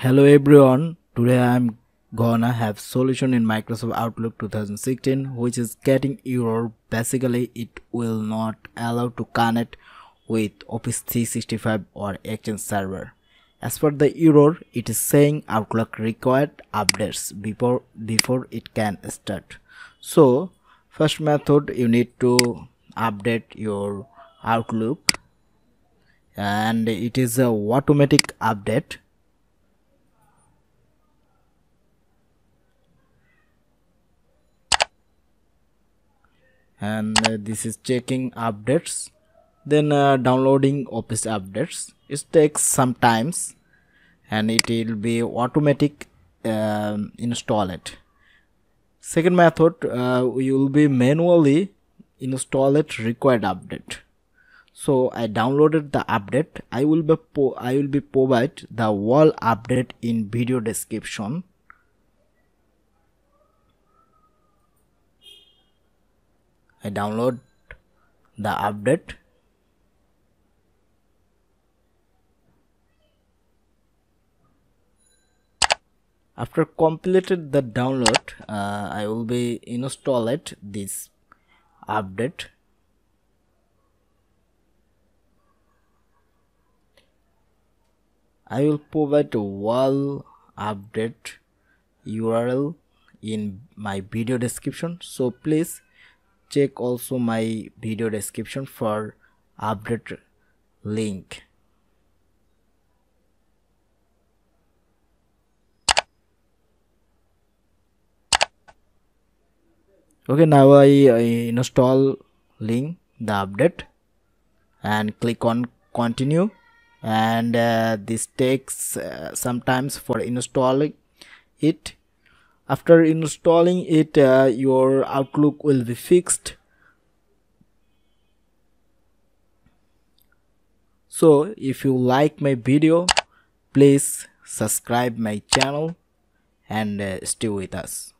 Hello everyone, today I'm gonna have solution in Microsoft Outlook 2016 which is getting error. Basically it will not allow to connect with Office 365 or Exchange server. As per the error, it is saying Outlook required updates before it can start. So first method, you need to update your Outlook, and it is a automatic update. And this is checking updates, then downloading Office updates. It takes some times and it will be automatic install it. Second method, we will be manually install it required update. So I downloaded the update. I will be provide the wall update in video description. I download the update. After completed the download, I will be install it this update. I will provide a wall update URL in my video description, so please check also my video description for update link. Okay, now I install link the update and click on continue, and this takes sometimes for installing it. After installing it, your Outlook will be fixed. So if you like my video, please subscribe my channel and stay with us.